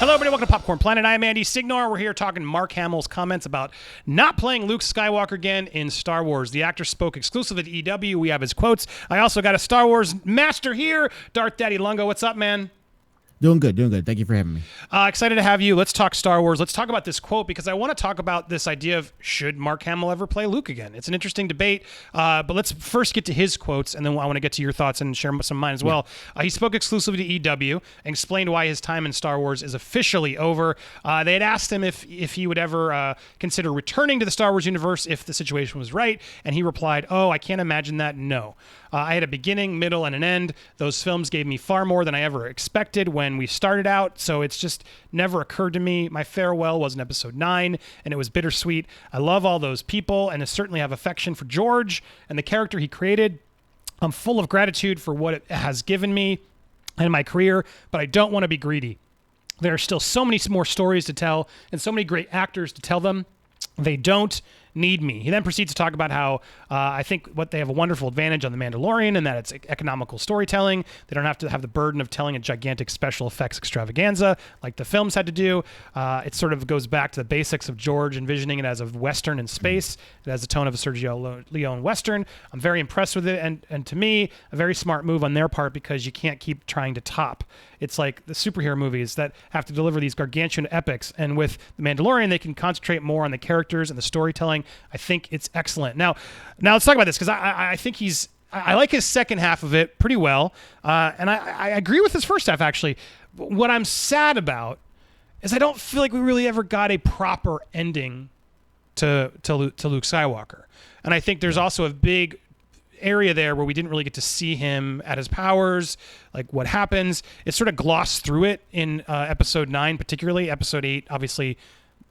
Hello, everybody. Welcome to Popcorn Planet. I am Andy Signor. We're here talking Mark Hamill's comments about not playing Luke Skywalker again in Star Wars. The actor spoke exclusively to EW. We have his quotes. I also got a Star Wars master here, Darth Daddy Lungo. What's up, man? Doing good. Thank you for having me. Excited to have you. Let's talk Star Wars. Let's talk about this quote because I want to talk about this idea of should Mark Hamill ever play Luke again? It's an interesting debate, but let's first get to his quotes, and then I want to get to your thoughts and share some of mine as well. He spoke exclusively to EW and explained why his time in Star Wars is officially over. They had asked him if he would ever consider returning to the Star Wars universe if the situation was right, and he replied, "Oh, I can't imagine that, no. I had a beginning, middle, and an end. Those films gave me far more than I ever expected when we started out, so it's just never occurred to me. My farewell was in episode 9, and it was bittersweet. I love all those people, and I certainly have affection for George and the character he created. I'm full of gratitude for what it has given me and my career, but I don't want to be greedy. There are still so many more stories to tell and so many great actors to tell them. They don't need me." He then proceeds to talk about how I think what they have a wonderful advantage on The Mandalorian and that it's economical storytelling. They don't have to have the burden of telling a gigantic special effects extravaganza like the films had to do. It sort of goes back to the basics of George envisioning it as a Western in space. It has the tone of a Sergio Leone Western. I'm very impressed with it, and to me, a very smart move on their part because you can't keep trying to top. It's like the superhero movies that have to deliver these gargantuan epics, and with The Mandalorian, they can concentrate more on the characters and the storytelling. I think it's excellent. Now let's talk about this because I think I like his second half of it pretty well, and I agree with his first half actually. What I'm sad about is I don't feel like we really ever got a proper ending to Luke Skywalker, and I think there's also a big area there where we didn't really get to see him at his powers, like what happens. It sort of glossed through it in episode 9, particularly. Episode 8, obviously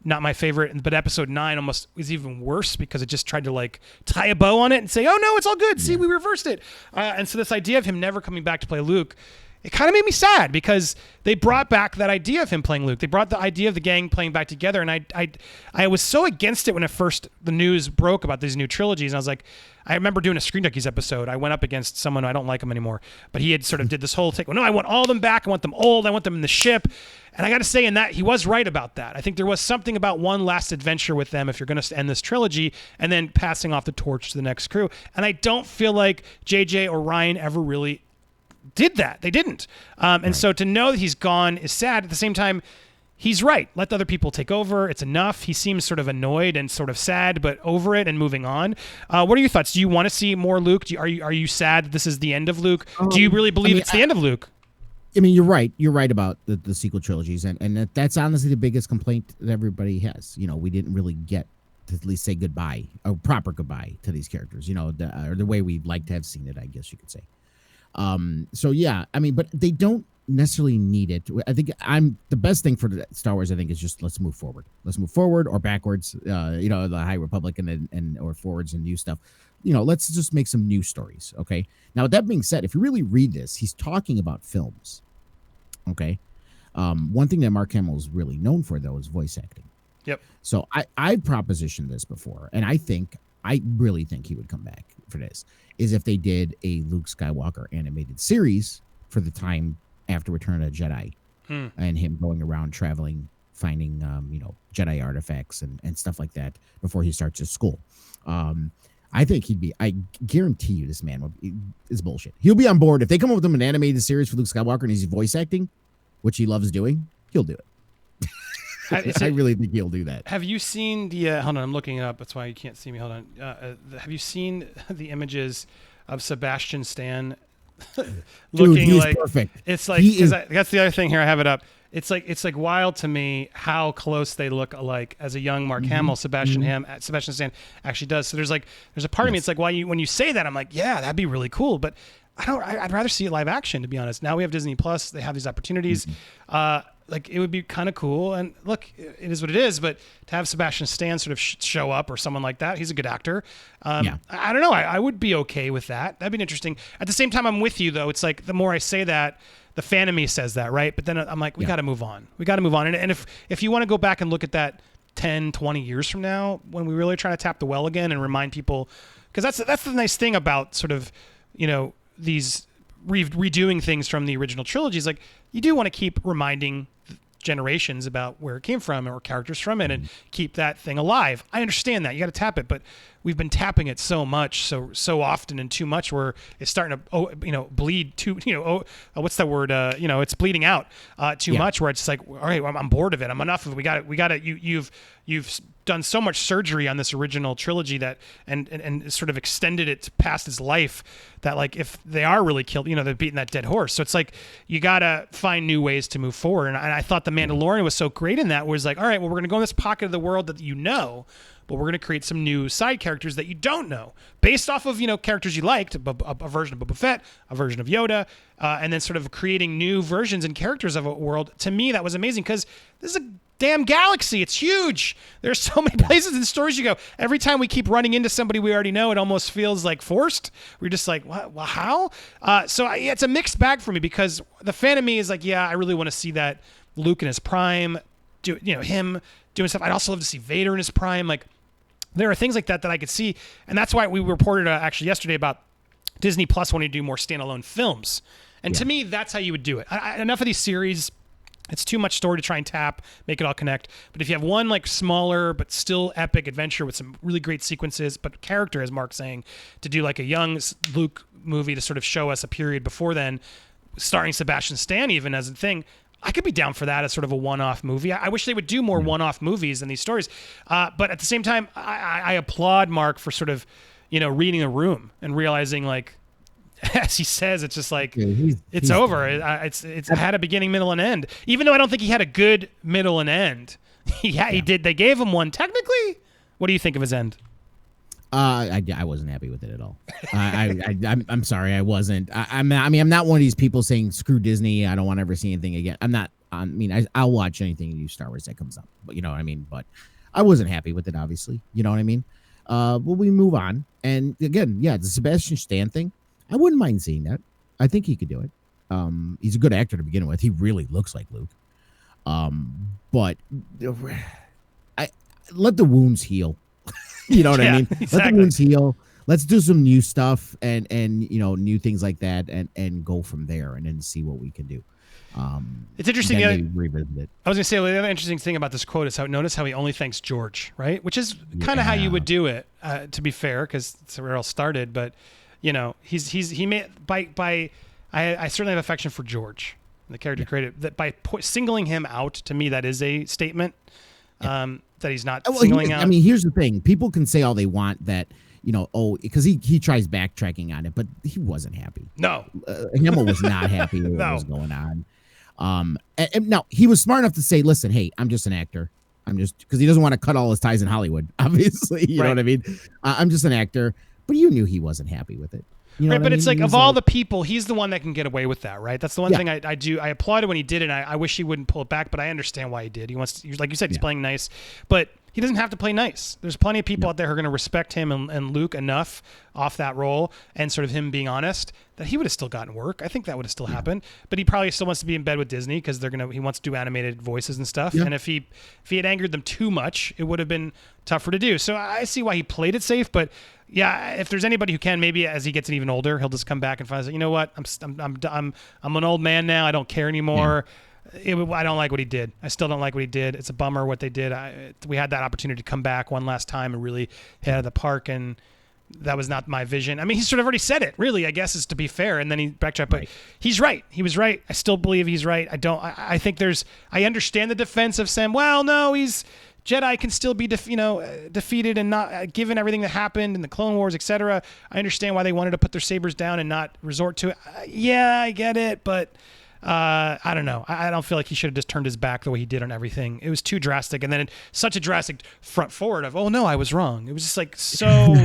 not my favorite, but episode 9 almost was even worse because it just tried to like tie a bow on it and say, oh no, it's all good. See, we reversed it. And so this idea of him never coming back to play Luke, it kind of made me sad because they brought back that idea of him playing Luke. They brought the idea of the gang playing back together. And I was so against it when the news broke about these new trilogies. And I was like, I remember doing a Screen Junkies episode. I went up against someone, I don't like him anymore, but he had sort of did this whole take. Well, no, I want all of them back. I want them old. I want them in the ship. And I got to say in that, he was right about that. I think there was something about one last adventure with them if you're going to end this trilogy and then passing off the torch to the next crew. And I don't feel like JJ or Ryan ever really did that. They didn't. And so to know that he's gone is sad. At the same time, he's right. Let the other people take over. It's enough. He seems sort of annoyed and sort of sad, but over it and moving on. What are your thoughts? Do you want to see more Luke? Are you sad that this is the end of Luke? Do you really believe it's the end of Luke? I mean, you're right. You're right about the sequel trilogies, and that's honestly the biggest complaint that everybody has. You know, we didn't really get to at least say goodbye, a proper goodbye to these characters. You know, or the way we'd like to have seen it, I guess you could say. So yeah, I mean, but they don't necessarily need it. I think the best thing for Star Wars, I think, is just let's move forward or backwards, you know, the High Republic and or forwards and new stuff. You know, let's just make some new stories. Okay. Now, with that being said, if you really read this, he's talking about films. Okay. One thing that Mark Hamill is really known for, though, is voice acting. Yep. So I've propositioned this before, and I really think he would come back for this, is if they did a Luke Skywalker animated series for the time after Return of the Jedi, and him going around traveling, finding, you know, Jedi artifacts and stuff like that before he starts his school. I think I guarantee you this man is bullshit. He'll be on board. If they come up with him an animated series for Luke Skywalker and he's voice acting, which he loves doing, he'll do it. I really think he'll do that. Have you seen the, hold on, I'm looking it up. That's why you can't see me. Hold on. Have you seen the images of Sebastian Stan looking? Dude, he's like perfect. It's like, that's the other thing here. I have it up. It's like wild to me how close they look alike as a young Mark Hamill. Sebastian Stan actually does. So there's a part of me. It's like when you say that, I'm like, yeah, that'd be really cool. But I'd rather see it live action, to be honest. Now we have Disney Plus. They have these opportunities. Like it would be kind of cool. And look, it is what it is. But to have Sebastian Stan sort of show up or someone like that, he's a good actor. I don't know. I would be okay with that. That'd be interesting. At the same time, I'm with you though. It's like the more I say that, the fan of me says that, right? But then I'm like, we got to move on. And if you want to go back and look at that 10, 20 years from now, when we really try to tap the well again and remind people, because that's the nice thing about sort of, you know, these redoing things from the original trilogies. Like you do want to keep reminding generations about where it came from or characters from it and keep that thing alive. I understand that. You got to tap it, but we've been tapping it so much, so often and too much where it's starting to, bleed too, what's that word? It's bleeding out too much where it's just like, all right, I'm bored of it. I'm enough of it. We got it. You've done so much surgery on this original trilogy that and sort of extended it past its life that like if they are really killed, they're beating that dead horse. So it's like you gotta find new ways to move forward. And I thought The Mandalorian was so great in that, where it's like, all right, well, we're gonna go in this pocket of the world that but we're gonna create some new side characters that you don't know, based off of characters you liked, a version of Boba Fett, a version of Yoda, and then sort of creating new versions and characters of a world. To me, that was amazing because this is a damn galaxy. It's huge. There's so many places and stories you go. Every time we keep running into somebody we already know, it almost feels like forced. We're just like, what? Well, how? It's a mixed bag for me because the fan of me is like, yeah, I really want to see that Luke in his prime, him doing stuff. I'd also love to see Vader in his prime. Like, there are things like that I could see, and that's why we reported actually yesterday about Disney Plus wanting to do more standalone films. And to me, that's how you would do it. Enough of these series. It's too much story to try and tap, make it all connect. But if you have one like smaller but still epic adventure with some really great sequences, but character, as Mark's saying, to do like a young Luke movie to sort of show us a period before then, starring Sebastian Stan even as a thing, I could be down for that as sort of a one-off movie. I wish they would do more one-off movies in these stories. But at the same time, I applaud Mark for sort of, reading the room and realizing like, as he says, it's just like it's over. It's had a beginning, middle, and end. Even though I don't think he had a good middle and end, he did. They gave him one technically. What do you think of his end? I wasn't happy with it at all. I'm sorry, I wasn't. I'm not one of these people saying screw Disney. I don't want to ever see anything again. I'm not. I'll watch anything new Star Wars that comes up. But you know what I mean. But I wasn't happy with it. Obviously, you know what I mean. Well, we move on. And again, the Sebastian Stan thing. I wouldn't mind seeing that. I think he could do it. He's a good actor to begin with. He really looks like Luke. But I let the wounds heal. You know what I mean? Exactly. Let the wounds heal. Let's do some new stuff and new things like that and go from there and then see what we can do. It's interesting. Revisit it. I was going to say, the other interesting thing about this quote is notice how he only thanks George, right? Which is kind of how you would do it, to be fair, because that's where it all started. But he made I certainly have affection for George, the character created that by singling him out. To me, that is a statement that he's not singling out. I mean, here's the thing: people can say all they want that because he tries backtracking on it, but he wasn't happy. No, Hamill was not happy with what was going on. And now he was smart enough to say, "Listen, hey, I'm just an actor. I'm just," because he doesn't want to cut all his ties in Hollywood. Obviously, you know what I mean. I'm just an actor. But you knew he wasn't happy with it. But it's like, of all the people, he's the one that can get away with that, right? That's the one thing I do. I applauded when he did it. I wish he wouldn't pull it back, but I understand why he did. He wants to, like you said, he's playing nice. But he doesn't have to play nice. There's plenty of people out there who are going to respect him and Luke enough off that role and sort of him being honest that he would have still gotten work. I think that would have still happened. But he probably still wants to be in bed with Disney because he wants to do animated voices and stuff. Yeah. And if he had angered them too much, it would have been tougher to do. So I see why he played it safe, but yeah, if there's anybody who can, maybe as he gets even older, he'll just come back and find out, you know what, I'm an old man now. I don't care anymore. I don't like what he did. I still don't like what he did. It's a bummer what they did. We had that opportunity to come back one last time and really hit out of the park, and that was not my vision. I mean, he sort of already said it, really, I guess, is to be fair, and then he backtracked. But he's right. He was right. I still believe he's right. I think I understand the defense of saying, well, no, Jedi can still be defeated and not given everything that happened in the Clone Wars, etc. I understand why they wanted to put their sabers down and not resort to it. Yeah, I get it, but I don't know. I don't feel like he should have just turned his back the way he did on everything. It was too drastic, and then such a drastic front forward of, oh no, I was wrong. It was just like so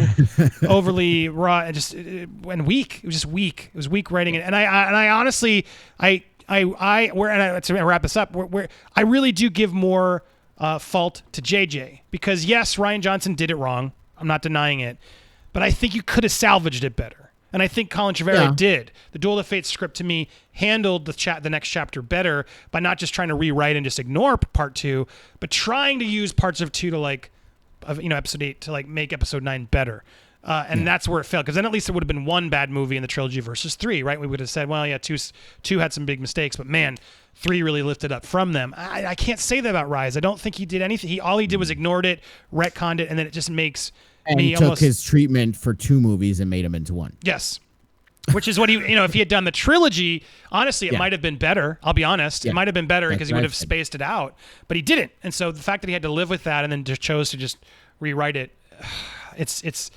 overly raw and weak. It was just weak. It was weak writing, and I honestly to wrap this up, I really do give more fault to JJ, because yes, Rian Johnson did it wrong. I'm not denying it, but I think you could have salvaged it better. And I think Colin Trevorrow did. The Duel of Fate script to me handled the next chapter better by not just trying to rewrite and just ignore part 2, but trying to use parts of 2 to episode 8 to make episode 9 better. And that's where it failed, because then at least there would have been one bad movie in the trilogy versus 3, right? We would have said, well, yeah, two had some big mistakes, but man, 3 really lifted up from them. I can't say that about Rise. I don't think he did anything. All he did was ignored it, retconned it, and then it just makes me took almost his treatment for 2 movies and made him into 1. Yes. Which is what he, if he had done the trilogy, honestly, it might have been better. I'll be honest. It might have been better because he would have spaced it out, but he didn't. And so the fact that he had to live with that and then just chose to just rewrite it, it's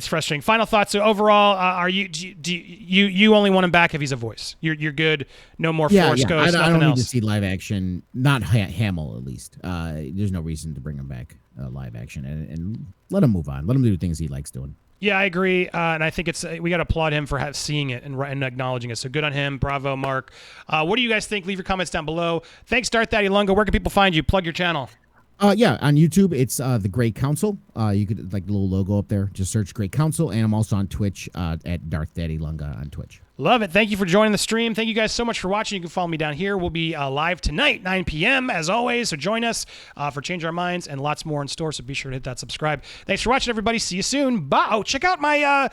frustrating. Final thoughts. So overall, are you only want him back if he's a voice? You're good. No more Force Ghost. I don't else. need to see live action. Not Hamill, at least. There's no reason to bring him back live action and let him move on. Let him do things he likes doing. Yeah, I agree, and I think we got to applaud him for seeing it and acknowledging it. So good on him. Bravo, Mark. What do you guys think? Leave your comments down below. Thanks, Darth Daddy Lunga. Where can people find you? Plug your channel. On YouTube, it's the Great Council. You could like the little logo up there. Just search Great Council, and I'm also on Twitch at Darth Daddy Lunga on Twitch. Love it. Thank you for joining the stream. Thank you guys so much for watching. You can follow me down here. We'll be live tonight, 9 p.m. as always. So join us for Change Our Minds and lots more in store. So be sure to hit that subscribe. Thanks for watching, everybody. See you soon. Bye. Oh, check out my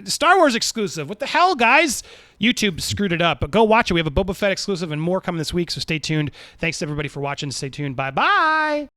Star Wars exclusive. What the hell, guys? YouTube screwed it up, but go watch it. We have a Boba Fett exclusive and more coming this week. So stay tuned. Thanks to everybody for watching. Stay tuned. Bye-bye.